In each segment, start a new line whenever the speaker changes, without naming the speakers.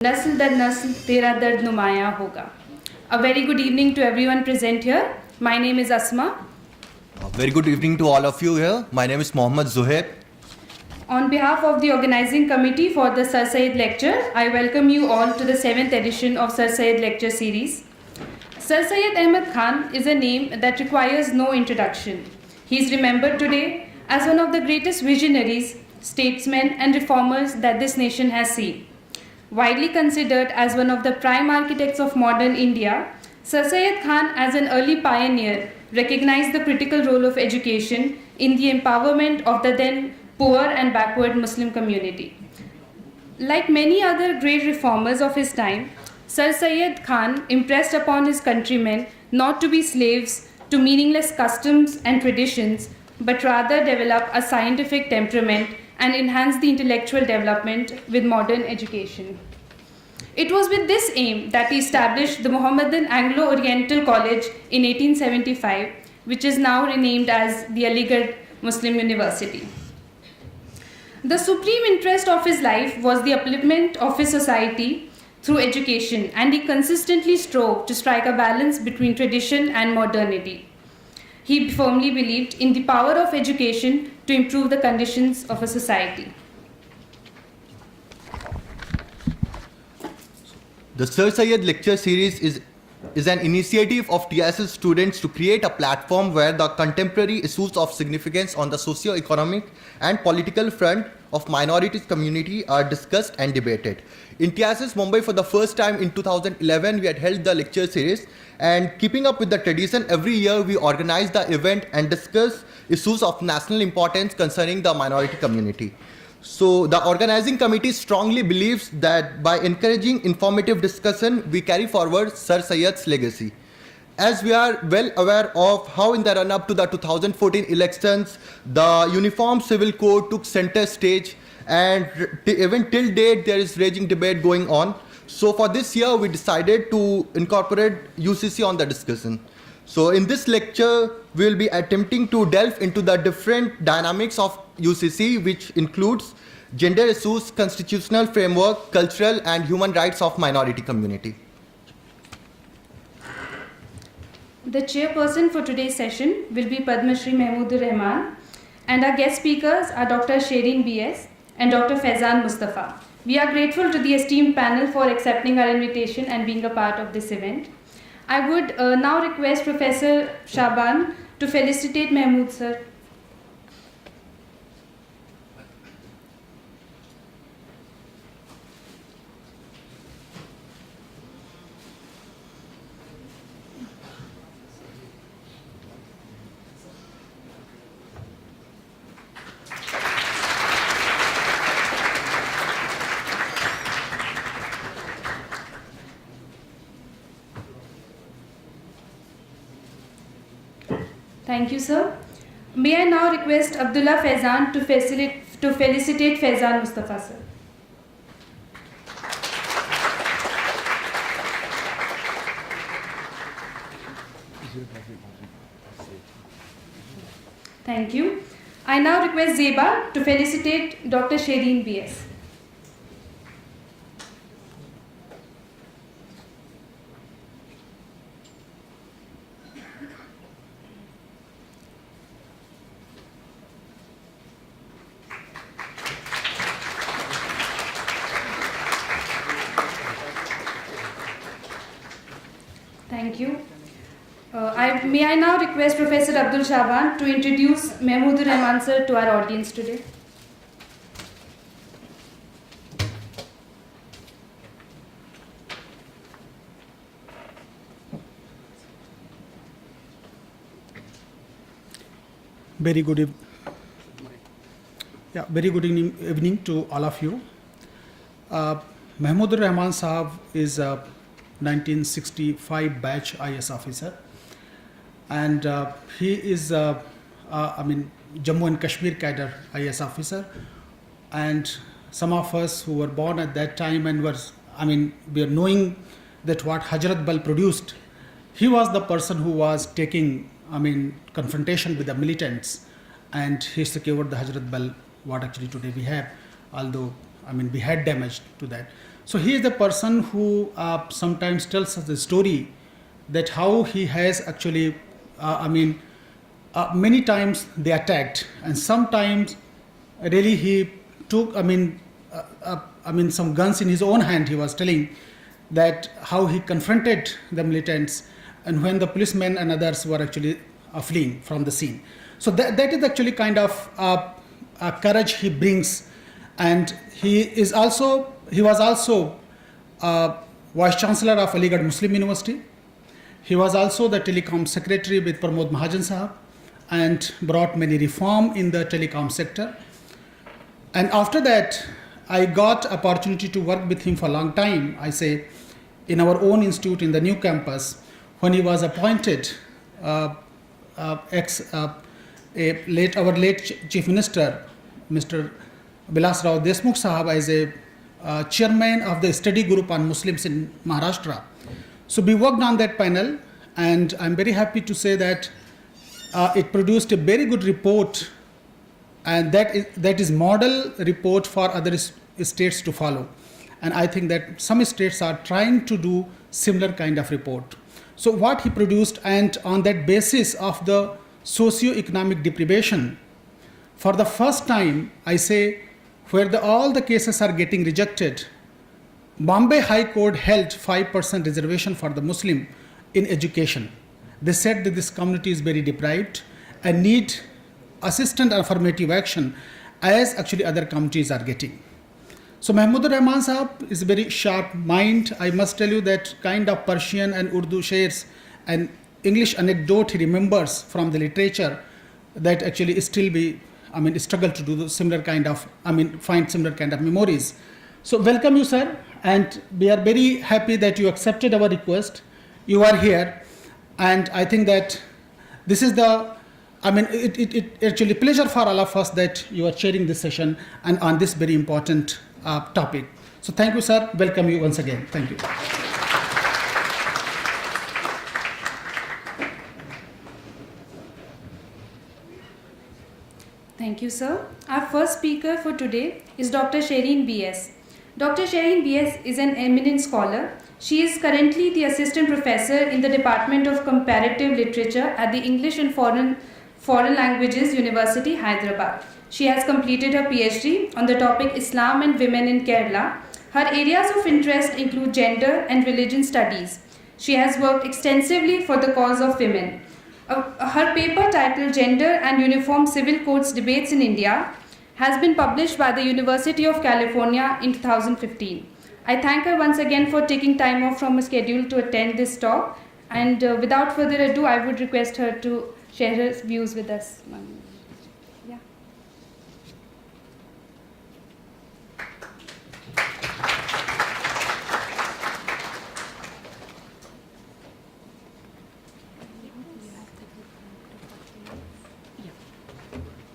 नस्ल दर नस्ल तेरा दर्द नुमाया होगा. A very good evening to everyone present here. My name is Asma.
A very good evening to all of you here. My name is Mohammadan.
On behalf of the organizing committee for the Sir Syed lecture, I welcome you all to the 7th edition of Sir Syed lecture series. Sir Syed Ahmad Khan is a name that requires no introduction. He is remembered today as one of the greatest visionaries, statesmen and reformers that this nation has seen. Widely considered as one of the prime architects of modern India, Sir Syed Khan, as an early pioneer, recognized the critical role of education in the empowerment of the then poor and backward Muslim community. Like many other great reformers of his time, Sir Syed Khan impressed upon his countrymen not to be slaves to meaningless customs and traditions, but rather develop a scientific temperament and enhance the intellectual development with modern education. It was with this aim that he established the Mohammadan Anglo-Oriental College in 1875, which is now renamed as the Aligarh Muslim University. The supreme interest of his life was the upliftment of his society through education, and he consistently strove to strike a balance between tradition and modernity. He firmly believed in the power of education to improve the conditions of a society.
The Sir Syed lecture series is an initiative of TSS students to create a platform where the contemporary issues of significance on the socio-economic and political front of minorities community are discussed and debated. In TSS Mumbai, for the first time in 2011, we had held the lecture series, and keeping up with the tradition, every year we organize the event and discuss issues of national importance concerning the minority community. So the organizing committee strongly believes that by encouraging informative discussion, we carry forward Sir Syed's legacy. As we are well aware of how in the run-up to the 2014 elections, the Uniform Civil Code took center stage, and even till date there is raging debate going on. So for this year, we decided to incorporate UCC on the discussion. So in this lecture, we will be attempting to delve into the different dynamics of UCC, which includes gender issues, constitutional framework, cultural and human rights of minority community.
The chairperson for today's session will be Padma Shri Mehmood-ur, and our guest speakers are Dr. Sherin BS and Dr. Faizan Mustafa. We are grateful to the esteemed panel for accepting our invitation and being a part of this event. I would now request Professor Shaban to felicitate Mehmood sir. Thank you, sir. May I now request Abdullah Faizan to felicitate Faizan Mustafa, sir. Thank you. I now request Zeba to felicitate Dr. Sherin BS. Thank you. May I now request Professor Abdul Shaban to introduce Mehmood-ur sir to our audience today.
Very good evening to all of you. Mehmood-ur Sahab is a 1965 batch IS officer, and he is Jammu and Kashmir cadre IS officer, and some of us who were born at that time and we are knowing that what Hazrat Bal produced. He was the person who was taking confrontation with the militants, and he secured the Hazrat Bal what actually today we have, although we had damage to that. So he is the person who sometimes tells us the story that how he has actually, many times they attacked, and sometimes really he took, some guns in his own hand. He was telling that how he confronted the militants, and when the policemen and others were actually fleeing from the scene. So that is actually kind of courage he brings, and he was also Vice Chancellor of Aligarh Muslim University. He was also the telecom secretary with Pramod Mahajan Sahab, and brought many reform in the telecom sector. And after that, I got opportunity to work with him for a long time. I say, in our own institute in the new campus, when he was appointed our late Chief Minister, Mr. Bilas Rao Deshmukh Sahab, as a chairman of the study group on Muslims in Maharashtra. So we worked on that panel, and I'm very happy to say that it produced a very good report, and that is model report for other states to follow. And I think that some states are trying to do similar kind of report. So what he produced, and on that basis of the socio-economic deprivation, for the first time, I say, where all the cases are getting rejected, Bombay High Court held 5% reservation for the Muslim in education. They said that this community is very deprived and need assistant affirmative action, as actually other communities are getting. So Mehmood-ur Rahman Sahab is a very sharp mind. I must tell you that kind of Persian and Urdu shares and English anecdote he remembers from the literature, that actually still struggle to do the similar kind of, find similar kind of memories. So welcome you, sir, and we are very happy that you accepted our request. You are here, and I think that this is it actually pleasure for all of us that you are sharing this session and on this very important topic. So thank you, sir. Welcome you once again. Thank you.
Thank you, sir. Our first speaker for today is Dr. Sherin B.S. Dr. Sherin B.S. is an eminent scholar. She is currently the assistant professor in the Department of Comparative Literature at the English and Foreign Languages University, Hyderabad. She has completed her PhD on the topic Islam and Women in Kerala. Her areas of interest include gender and religion studies. She has worked extensively for the cause of women. Her paper titled Gender and Uniform Civil Codes Debates in India has been published by the University of California in 2015. I thank her once again for taking time off from her schedule to attend this talk, and without further ado, I would request her to share her views with us. Yeah.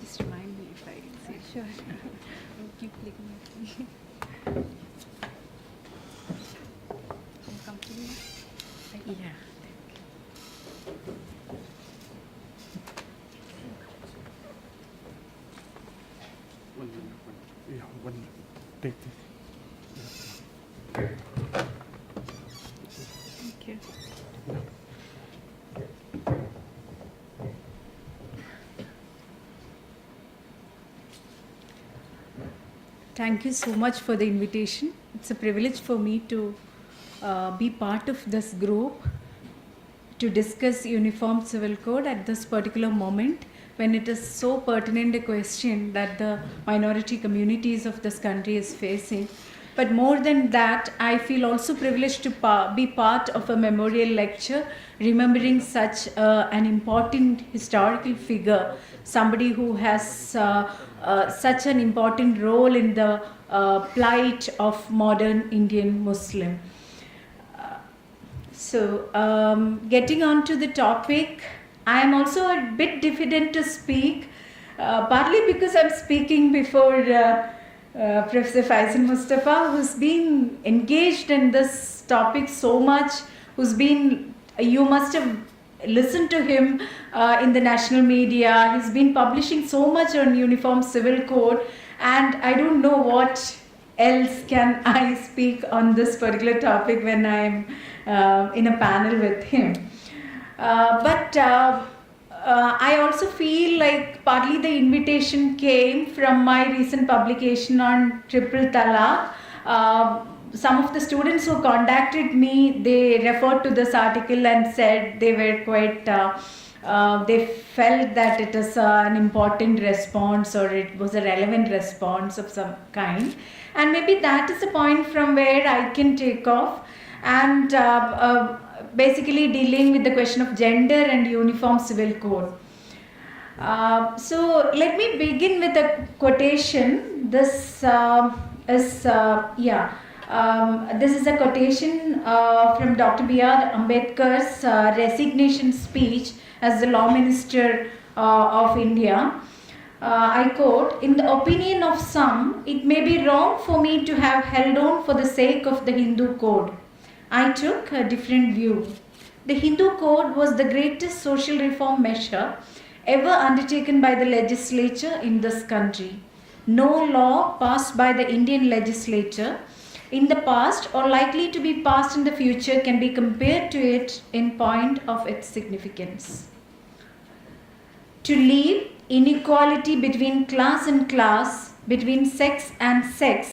Just remind me if I say. Sure. Keep clicking it. Comfortable? Yeah.
Take this.
Thank you. Thank you so much for the invitation. It's a privilege for me to be part of this group to discuss Uniform Civil Code at this particular moment, when it is so pertinent a question that the minority communities of this country is facing. But more than that, I feel also privileged to be part of a memorial lecture remembering such an important historical figure, somebody who has such an important role in the plight of modern Indian Muslim. Getting on to the topic, I am also a bit diffident to speak, partly because I'm speaking before Professor Faizan Mustafa, who's been engaged in this topic so much, you must have listened to him in the national media. He's been publishing so much on Uniform Civil Code, and I don't know what else can I speak on this particular topic when I'm in a panel with him. But I also feel like partly the invitation came from my recent publication on triple talaq. Some of the students who contacted me, they referred to this article and said they were quite, they felt that it is an important response or it was a relevant response of some kind. And maybe that is a point from where I can take off and basically dealing with the question of gender and uniform civil code. So let me begin with a quotation. This is this is a quotation from Dr. B.R. Ambedkar's resignation speech as the Law Minister of India. I quote, "In the opinion of some, it may be wrong for me to have held on for the sake of the Hindu code. I took a different view. The Hindu code was the greatest social reform measure ever undertaken by the legislature in this country. No law passed by the Indian legislature in the past or likely to be passed in the future can be compared to it in point of its significance. To leave inequality between class and class, between sex and sex,